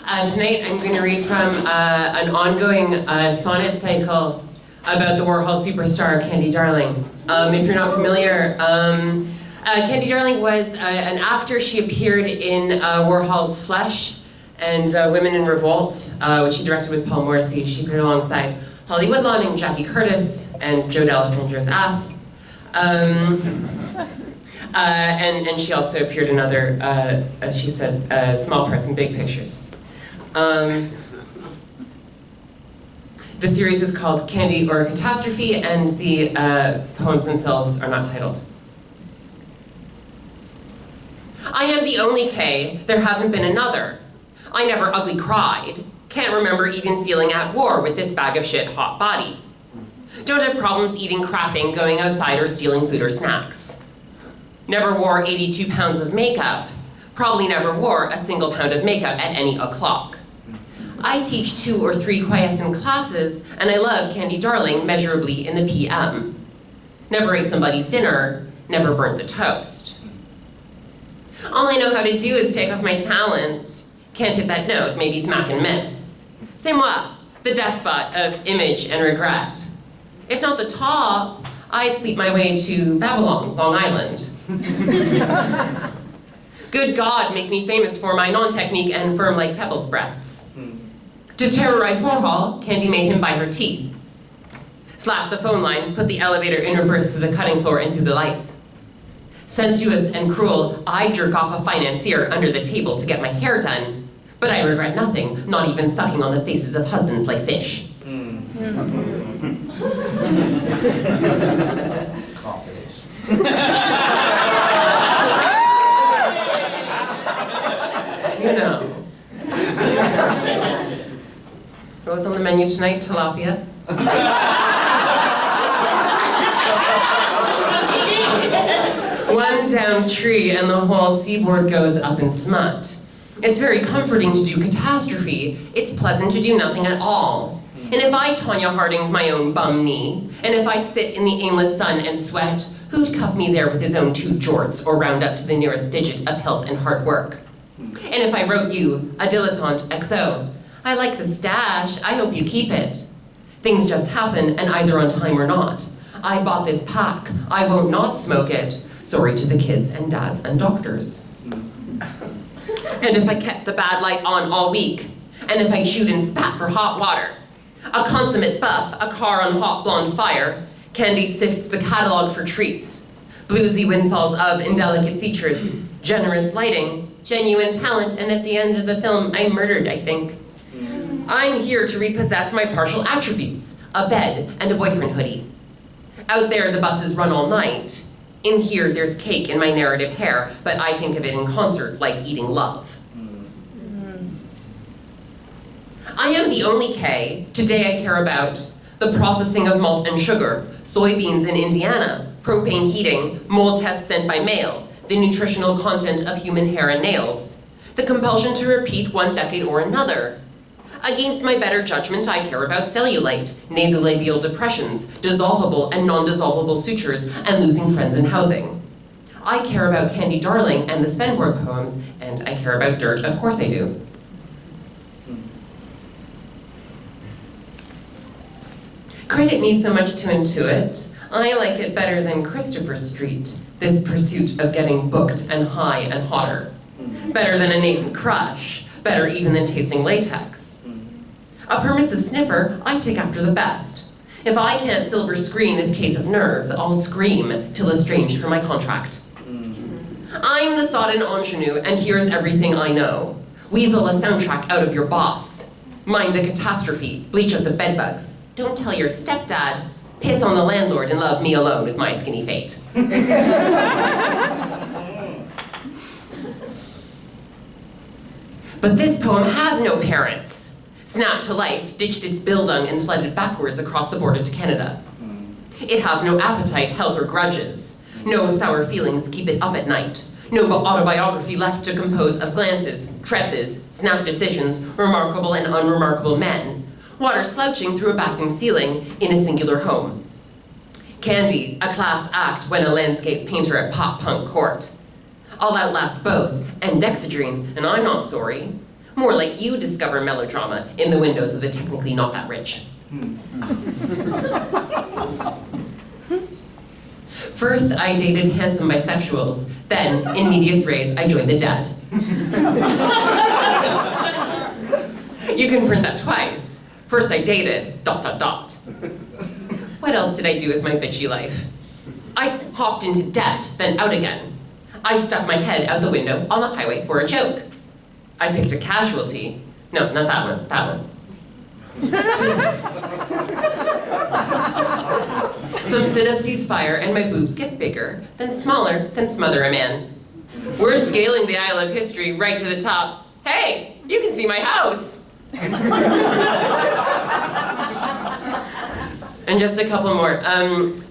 Tonight I'm going to read from an ongoing sonnet cycle about the Warhol superstar Candy Darling. If you're not familiar, Candy Darling was an actor. She appeared in Warhol's Flesh and Women in Revolt, which she directed with Paul Morrissey. She appeared alongside Holly Woodlawn and Jackie Curtis and Joe D'Alessandra's ass. And she also appeared in other, as she said, small parts in big pictures. The series is called Candy or Catastrophe, and the poems themselves are not titled. I am the only K, there hasn't been another. I never ugly cried. Can't remember even feeling at war with this bag of shit hot body. Don't have problems eating crapping, going outside, or stealing food or snacks. Never wore 82 pounds of makeup. Probably never wore a single pound of makeup at any o'clock. I teach 2 or 3 quiescent classes, and I love Candy Darling measurably in the PM. Never ate somebody's dinner, never burnt the toast. All I know how to do is take off my talent. Can't hit that note, maybe smack and miss. C'est moi, the despot of image and regret. If not the top, I'd sleep my way to Babylon, Long Island. Good God, make me famous for my non-technique and firm like Pebble's breasts. To terrorize Warhol, Candy made him bite her teeth. Slash the phone lines, put the elevator in reverse to the cutting floor and through the lights. Sensuous and cruel, I jerk off a financier under the table to get my hair done. But I regret nothing, not even sucking on the faces of husbands like fish. You know. What was on the menu tonight? Tilapia. One down tree and the whole seaboard goes up in smut. It's very comforting to do catastrophe. It's pleasant to do nothing at all. And if I Tanya Hardinged my own bum knee, and if I sit in the aimless sun and sweat, who'd cuff me there with his own 2 jorts or round up to the nearest digit of health and hard work? And if I wrote you a dilettante XO, I like the stash, I hope you keep it. Things just happen, and either on time or not. I bought this pack, I won't not smoke it. Sorry to the kids and dads and doctors. And if I kept the bad light on all week, and if I chewed and spat for hot water, a consummate buff, a car on hot blonde fire, Candy sifts the catalog for treats, bluesy windfalls of indelicate features, generous lighting, genuine talent, and at the end of the film, I'm murdered, I think. I'm here to repossess my partial attributes, a bed and a boyfriend hoodie. Out there, the buses run all night. In here, there's cake in my narrative hair, but I think of it in concert like eating love. I am the only K. Today I care about the processing of malt and sugar, soybeans in Indiana, propane heating, mold tests sent by mail, the nutritional content of human hair and nails, the compulsion to repeat one decade or another. Against my better judgment, I care about cellulite, nasolabial depressions, dissolvable and non-dissolvable sutures, and losing friends in housing. I care about Candy Darling and the Svenborg poems, and I care about dirt, of course I do. Credit me so much to Intuit. I like it better than Christopher Street, this pursuit of getting booked and high and hotter. Better than a nascent crush, better even than tasting latex. A permissive sniffer, I take after the best. If I can't silver screen this case of nerves, I'll scream till estranged from my contract. I'm the sodden ingenue, and here's everything I know. Weasel a soundtrack out of your boss. Mind the catastrophe, bleach out the bedbugs. Don't tell your stepdad. Piss on the landlord and love me alone with my skinny fate. But this poem has no parents. Snapped to life, ditched its billdung, and flooded backwards across the border to Canada. It has no appetite, health, or grudges. No sour feelings keep it up at night. No autobiography left to compose of glances, tresses, snap decisions, remarkable and unremarkable men. Water slouching through a bathroom ceiling in a singular home. Candy, a class act when a landscape painter at pop punk court. I'll outlast both, and Dexedrine, and I'm not sorry. More like you discover melodrama in the windows of the technically not that rich. First, I dated handsome bisexuals. Then, in medias res, I joined the dead. You can print that twice. First I dated, ... What else did I do with my bitchy life? I hopped into debt, then out again. I stuck my head out the window on the highway for a joke. I picked a casualty. No, not that one, that one. Some synapses fire and my boobs get bigger, then smaller, then smother a man. We're scaling the aisle of history right to the top. Hey, you can see my house. And just a couple more.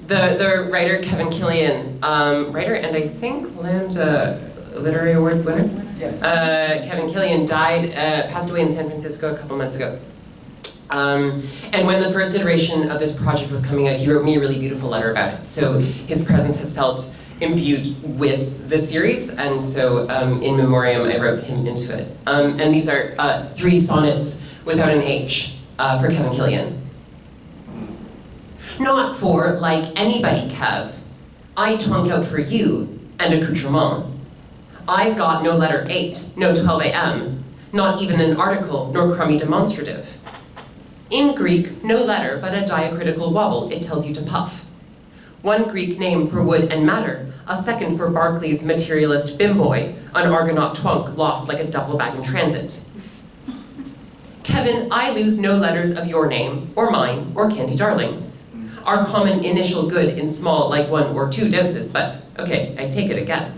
The writer Kevin Killian, writer and I think Lambda Literary Award winner? Yes. Kevin Killian died, passed away in San Francisco a couple months ago. And when the first iteration of this project was coming out, he wrote me a really beautiful letter about it. So his presence has felt imbued with the series, and so in memoriam I wrote him into it. And these are 3 sonnets without an H for Kevin Killian. Not for, like anybody, Kev. I tonk out for you and accoutrement. I've got no letter 8, no 12 a.m., not even an article, nor crummy demonstrative. In Greek, no letter, but a diacritical wobble, it tells you to puff. One Greek name for wood and matter, a second for Barclay's materialist bimboy, an Argonaut twunk lost like a duffel bag in transit. Kevin, I lose no letters of your name, or mine, or Candy Darling's. Our common initial good in small, like 1 or 2 doses, but okay, I take it again.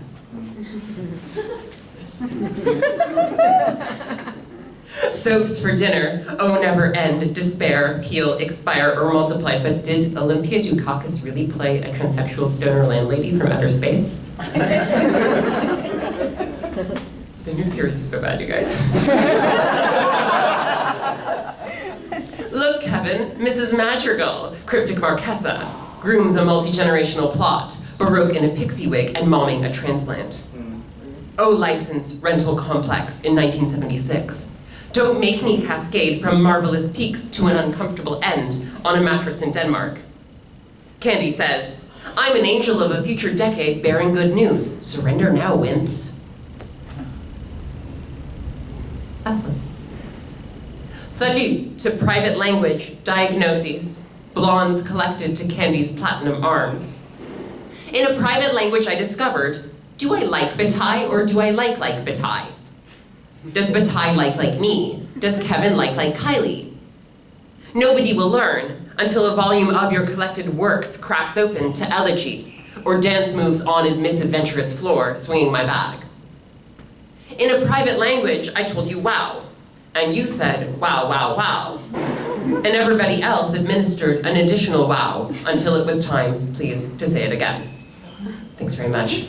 Soaps for dinner, oh never end, despair, peel, expire, or multiply, but did Olympia Dukakis really play a transsexual stoner landlady from outer space? The new series is so bad, you guys. Look, Kevin, Mrs. Madrigal, cryptic Marquesa, grooms a multi-generational plot, Baroque in a pixie wig and momming a transplant. Oh, license, rental complex in 1976. Don't make me cascade from marvelous peaks to an uncomfortable end on a mattress in Denmark. Candy says, I'm an angel of a future decade bearing good news. Surrender now, wimps. That's one. Salut to private language diagnoses, blondes collected to Candy's platinum arms. In a private language I discovered, do I like Bataille or do I like Bataille? Does Bataille like me? Does Kevin like Kylie? Nobody will learn until a volume of your collected works cracks open to elegy, or dance moves on a misadventurous floor, swinging my bag. In a private language, I told you wow, and you said wow, wow, wow. And everybody else administered an additional wow until it was time, please, to say it again. Thanks very much.